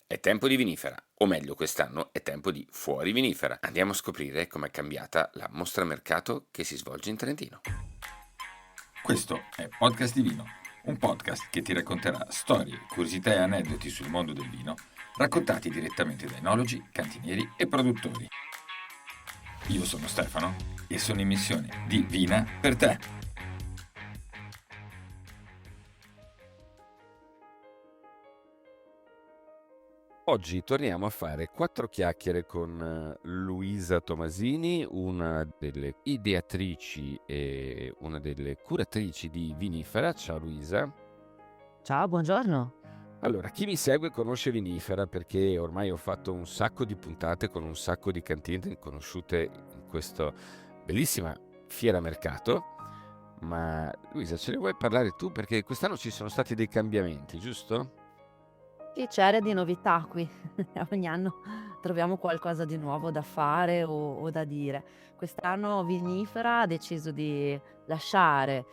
È tempo di vinifera, o meglio quest'anno è tempo di fuori vinifera. Andiamo a scoprire com'è cambiata la mostra mercato che si svolge in Trentino. Questo è Podcast di Vino, un podcast che ti racconterà storie, curiosità e aneddoti sul mondo del vino, raccontati direttamente da enologi, cantinieri e produttori. Io sono Stefano e sono in missione di Vina per te. Oggi torniamo a fare 4 chiacchiere con Luisa Tomasini, una delle ideatrici e una delle curatrici di Vinifera. Ciao Luisa. Ciao, buongiorno. Allora, chi mi segue conosce Vinifera perché ormai ho fatto un sacco di puntate con un sacco di cantine conosciute in questa bellissima fiera mercato. Ma Luisa, ce ne vuoi parlare tu? Perché quest'anno ci sono stati dei cambiamenti, giusto? Sì, c'era di novità qui. Ogni anno troviamo qualcosa di nuovo da fare o da dire. Quest'anno Vinifera ha deciso di lasciare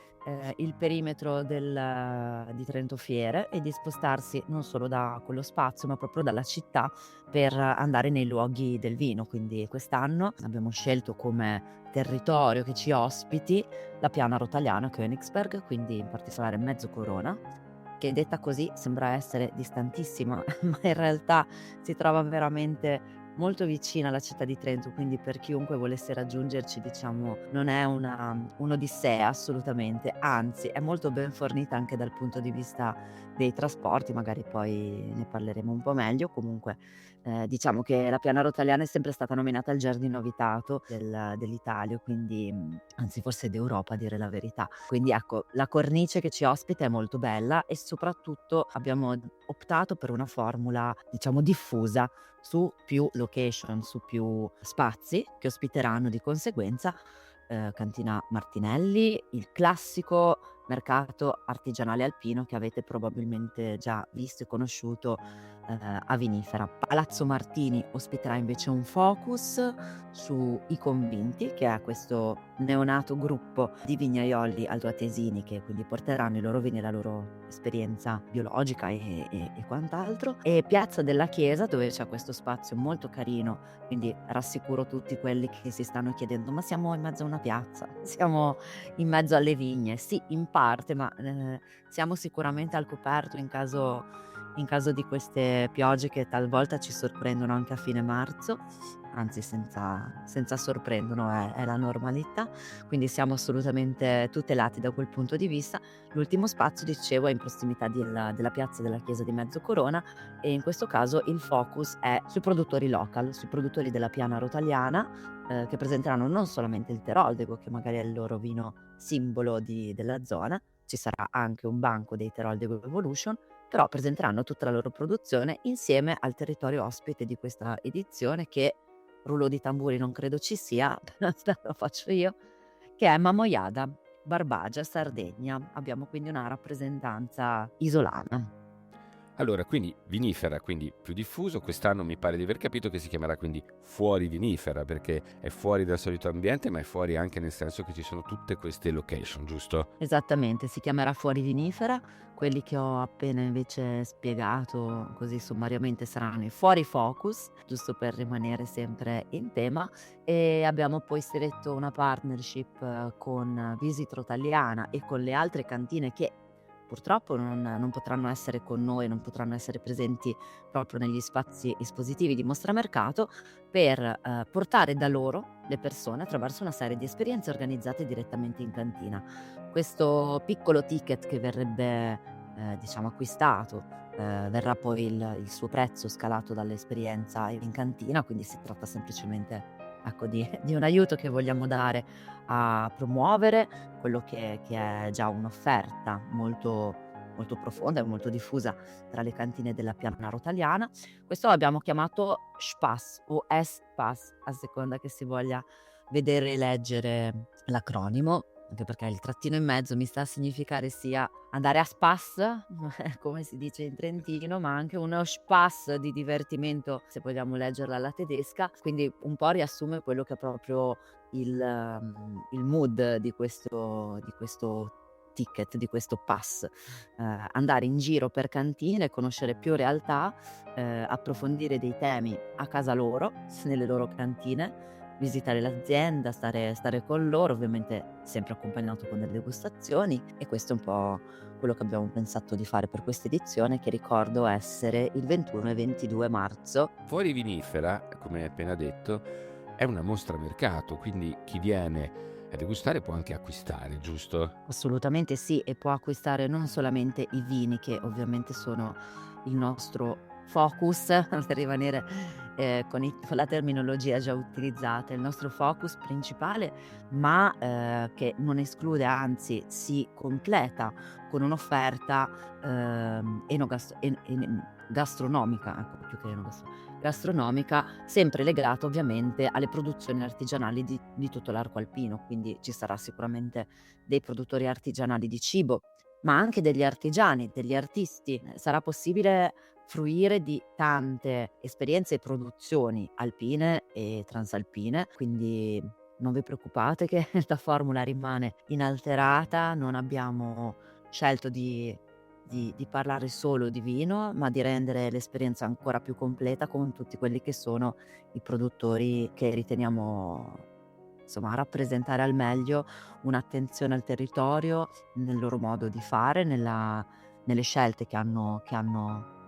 il perimetro di Trento Fiere e di spostarsi non solo da quello spazio, ma proprio dalla città per andare nei luoghi del vino. Quindi quest'anno abbiamo scelto come territorio che ci ospiti la Piana Rotaliana Königsberg, quindi in particolare Mezzocorona, che detta così sembra essere distantissima, ma in realtà si trova veramente molto vicina alla città di Trento, quindi per chiunque volesse raggiungerci, diciamo, non è un'odissea assolutamente, anzi è molto ben fornita anche dal punto di vista dei trasporti, magari poi ne parleremo un po' meglio. Comunque, diciamo che la Piana Rotaliana è sempre stata nominata il giardino abitato dell'Italia, quindi anzi forse d'Europa a dire la verità. Quindi ecco, la cornice che ci ospita è molto bella e soprattutto abbiamo optato per una formula, diciamo, diffusa su più location, su più spazi che ospiteranno di conseguenza Cantina Martinelli, il classico mercato artigianale alpino che avete probabilmente già visto e conosciuto a Vinifera. Palazzo Martini ospiterà invece un focus sui Convinti, che è questo neonato gruppo di vignaioli altoatesini che quindi porteranno i loro vini e la loro esperienza biologica e quant'altro. E Piazza della Chiesa, dove c'è questo spazio molto carino, quindi rassicuro tutti quelli che si stanno chiedendo: ma siamo in mezzo a una piazza? Siamo in mezzo alle vigne? Sì, in parte, ma siamo sicuramente al coperto in caso di queste piogge che talvolta ci sorprendono anche a fine marzo, anzi senza sorprendono, è la normalità, quindi siamo assolutamente tutelati da quel punto di vista. L'ultimo spazio, dicevo, è in prossimità della piazza della chiesa di Mezzocorona e in questo caso il focus è sui produttori local, sui produttori della Piana Rotaliana, che presenteranno non solamente il Teroldego, che magari è il loro vino simbolo della zona, ci sarà anche un banco dei Teroldego Evolution, però presenteranno tutta la loro produzione insieme al territorio ospite di questa edizione che, rullo di tamburi non credo ci sia, lo faccio io, che è Mamojada, Barbagia, Sardegna. Abbiamo quindi una rappresentanza isolana. Allora, quindi vinifera, quindi più diffuso, quest'anno mi pare di aver capito che si chiamerà quindi fuori vinifera, perché è fuori dal solito ambiente, ma è fuori anche nel senso che ci sono tutte queste location, giusto? Esattamente, si chiamerà Fuori Vinifera. Quelli che ho appena invece spiegato così sommariamente saranno i fuori focus, giusto per rimanere sempre in tema, e abbiamo poi stretto una partnership con Visit Rotaliana e con le altre cantine che purtroppo non potranno essere con noi, non potranno essere presenti proprio negli spazi espositivi di Mostra Mercato, per portare da loro le persone attraverso una serie di esperienze organizzate direttamente in cantina. Questo piccolo ticket che verrebbe, diciamo acquistato, verrà poi il suo prezzo scalato dall'esperienza in cantina, quindi si tratta semplicemente, ecco, di un aiuto che vogliamo dare a promuovere quello che è già un'offerta molto molto profonda e molto diffusa tra le cantine della Piana Rotaliana. Questo l'abbiamo chiamato Spaß o Espace, a seconda che si voglia vedere e leggere l'acronimo, anche perché il trattino in mezzo mi sta a significare sia andare a spas, come si dice in trentino, ma anche uno spaß di divertimento, se vogliamo leggerla alla tedesca, quindi un po' riassume quello che è proprio il mood di questo ticket, di questo pass, andare in giro per cantine, conoscere più realtà, approfondire dei temi a casa loro, nelle loro cantine, visitare l'azienda, stare con loro, ovviamente sempre accompagnato con delle degustazioni, e questo è un po' quello che abbiamo pensato di fare per questa edizione, che ricordo essere il 21 e 22 marzo. Fuori Vinifera, come hai appena detto, è una mostra mercato, quindi chi viene a degustare può anche acquistare, giusto? Assolutamente sì, e può acquistare non solamente i vini, che ovviamente sono il nostro focus, per rimanere con la terminologia già utilizzata, il nostro focus principale, ma che non esclude, anzi si completa con un'offerta gastronomica, ecco, più che gastronomica, sempre legata ovviamente alle produzioni artigianali di tutto l'arco alpino, quindi ci sarà sicuramente dei produttori artigianali di cibo, ma anche degli artigiani, degli artisti. Sarà possibile fruire di tante esperienze e produzioni alpine e transalpine, quindi non vi preoccupate che la formula rimane inalterata. Non abbiamo scelto di parlare solo di vino, ma di rendere l'esperienza ancora più completa con tutti quelli che sono i produttori che riteniamo, insomma, rappresentare al meglio un'attenzione al territorio, nel loro modo di fare, nelle scelte che hanno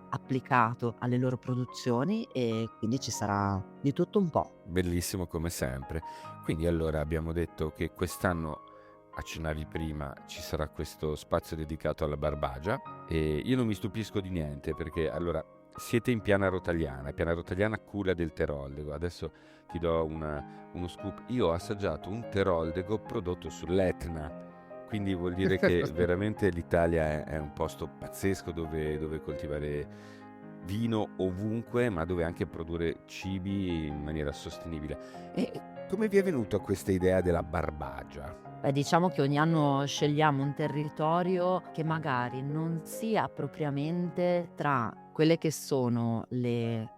applicato alle loro produzioni, e quindi ci sarà di tutto un po'. Bellissimo come sempre. Quindi allora abbiamo detto che quest'anno, accennavi prima, ci sarà questo spazio dedicato alla Barbagia e io non mi stupisco di niente perché allora siete in Piana Rotagliana Cura del Teroldego. Adesso ti do uno scoop. Io ho assaggiato un Teroldego prodotto sull'Etna, quindi vuol dire che veramente l'Italia è un posto pazzesco dove coltivare vino ovunque, ma dove anche produrre cibi in maniera sostenibile. E come vi è venuta questa idea della Barbagia? Beh, diciamo che ogni anno scegliamo un territorio che magari non sia propriamente tra quelle che sono le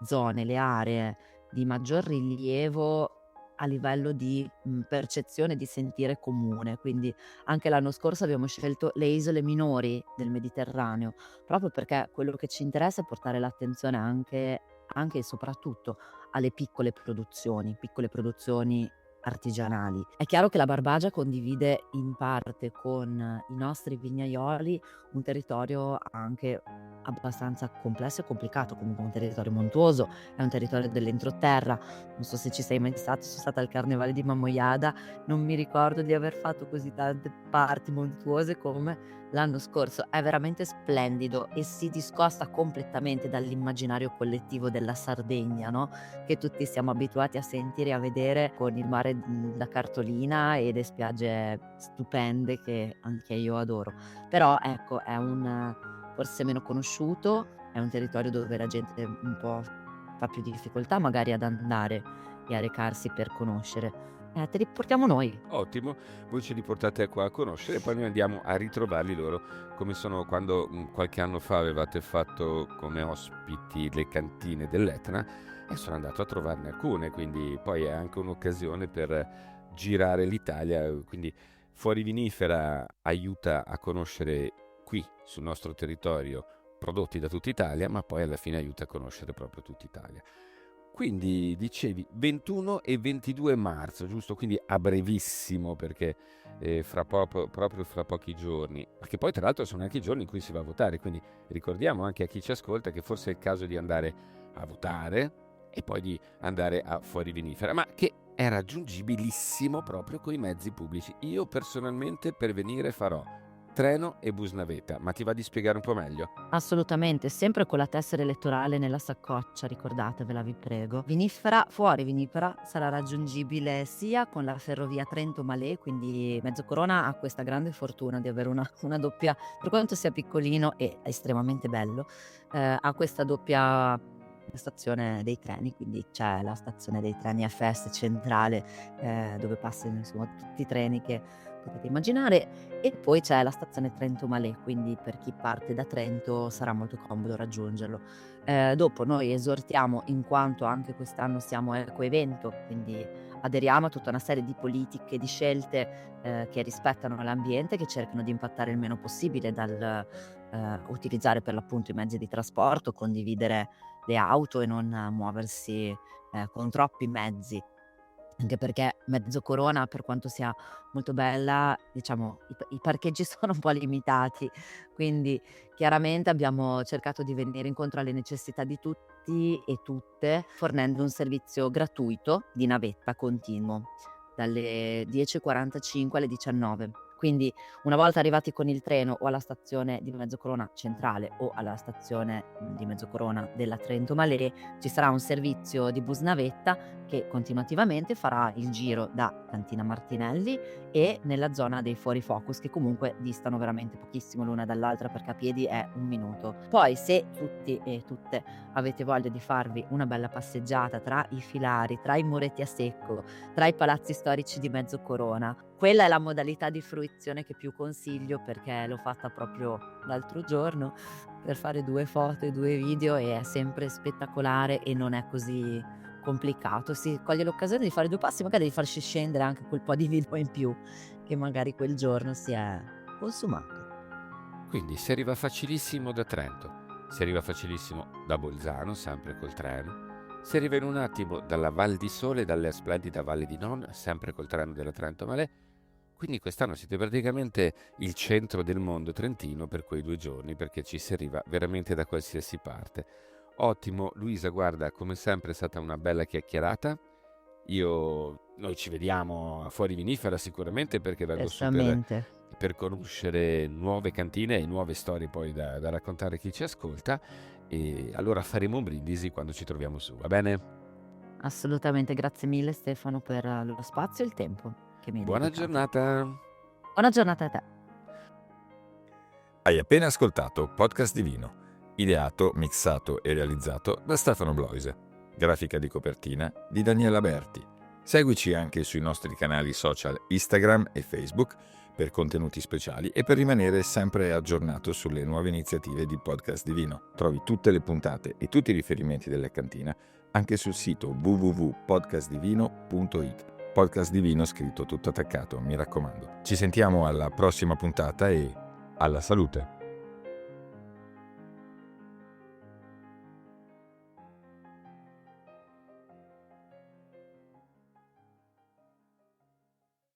zone, le aree di maggior rilievo a livello di percezione di sentire comune. Quindi anche l'anno scorso abbiamo scelto le isole minori del Mediterraneo, proprio perché quello che ci interessa è portare l'attenzione anche e soprattutto alle piccole produzioni artigianali. È chiaro che la Barbagia condivide in parte con i nostri vignaioli un territorio anche abbastanza complesso e complicato, comunque un territorio montuoso, è un territorio dell'entroterra. Non so se ci sei mai stato, sono stata al Carnevale di Mamoiada, non mi ricordo di aver fatto così tante parti montuose come l'anno scorso. È veramente splendido e si discosta completamente dall'immaginario collettivo della Sardegna, no? Che tutti siamo abituati a sentire e a vedere, con il mare da cartolina e le spiagge stupende che anche io adoro. Però ecco, è forse meno conosciuto, è un territorio dove la gente un po' fa più difficoltà magari ad andare e a recarsi per conoscere. Te li portiamo noi. Ottimo, voi ce li portate qua a conoscere e poi noi andiamo a ritrovarli loro, come sono quando qualche anno fa avevate fatto come ospiti le cantine dell'Etna e sono andato a trovarne alcune, quindi poi è anche un'occasione per girare l'Italia, quindi Fuori Vinifera aiuta a conoscere qui sul nostro territorio prodotti da tutta Italia, ma poi alla fine aiuta a conoscere proprio tutta Italia. Quindi dicevi 21 e 22 marzo, giusto? Quindi a brevissimo, perché proprio fra pochi giorni, perché poi tra l'altro sono anche i giorni in cui si va a votare, quindi ricordiamo anche a chi ci ascolta che forse è il caso di andare a votare e poi di andare a Fuori Vinifera, ma che è raggiungibilissimo proprio con i mezzi pubblici. Io personalmente per venire farò treno e bus navetta, ma ti va di spiegare un po' meglio? Assolutamente, sempre con la tessera elettorale nella saccoccia, ricordatevela, vi prego. Fuori Vinifera sarà raggiungibile sia con la ferrovia Trento-Malé, quindi Mezzocorona ha questa grande fortuna di avere una doppia, per quanto sia piccolino e estremamente bello, ha questa doppia stazione dei treni, quindi c'è la stazione dei treni FS centrale, dove passano insomma tutti i treni che potete immaginare, e poi c'è la stazione Trento-Malé, quindi per chi parte da Trento sarà molto comodo raggiungerlo. Dopo noi esortiamo, in quanto anche quest'anno siamo ecoevento, quindi aderiamo a tutta una serie di politiche, di scelte che rispettano l'ambiente, che cercano di impattare il meno possibile dal utilizzare per l'appunto i mezzi di trasporto, condividere le auto e non muoversi con troppi mezzi. Anche perché mezzo Corona, per quanto sia molto bella, diciamo i parcheggi sono un po' limitati, quindi chiaramente abbiamo cercato di venire incontro alle necessità di tutti e tutte, fornendo un servizio gratuito di navetta continuo dalle 10:45 alle 19. Quindi una volta arrivati con il treno o alla stazione di Mezzocorona centrale o alla stazione di Mezzocorona della Trento Malé, ci sarà un servizio di bus navetta che continuativamente farà il giro da Cantina Martinelli e nella zona dei fuori focus, che comunque distano veramente pochissimo l'una dall'altra, perché a piedi è 1 minuto. Poi, se tutti e tutte avete voglia di farvi una bella passeggiata tra i filari, tra i muretti a secco, tra i palazzi storici di Mezzocorona, quella è la modalità di fruizione che più consiglio, perché l'ho fatta proprio l'altro giorno per fare 2 foto e 2 video e è sempre spettacolare e non è così complicato. Si coglie l'occasione di fare 2 passi, magari di farci scendere anche quel po' di vino in più che magari quel giorno si è consumato. Quindi si arriva facilissimo da Trento, si arriva facilissimo da Bolzano, sempre col treno, si arriva in un attimo dalla Val di Sole, dalla splendida Valle di Non, sempre col treno della Trento Malè. Quindi quest'anno siete praticamente il centro del mondo trentino per quei 2 giorni, perché ci si arriva veramente da qualsiasi parte. Ottimo, Luisa, guarda, come sempre è stata una bella chiacchierata. Noi ci vediamo a Fuori Vinifera sicuramente, perché vengo su per conoscere nuove cantine e nuove storie poi da raccontare a chi ci ascolta, e allora faremo un brindisi quando ci troviamo su, va bene? Assolutamente, grazie mille Stefano per lo spazio e il tempo che mi hai Buona dedicato. giornata! Buona giornata a te. Hai appena ascoltato Podcast Divino, ideato, mixato e realizzato da Stefano Bloise. Grafica di copertina di Daniela Berti. Seguici anche sui nostri canali social Instagram e Facebook per contenuti speciali e per rimanere sempre aggiornato sulle nuove iniziative di Podcast Divino. Trovi tutte le puntate e tutti i riferimenti della cantina anche sul sito www.podcastdivino.it. Podcast Divino scritto tutto attaccato, mi raccomando. Ci sentiamo alla prossima puntata e alla salute!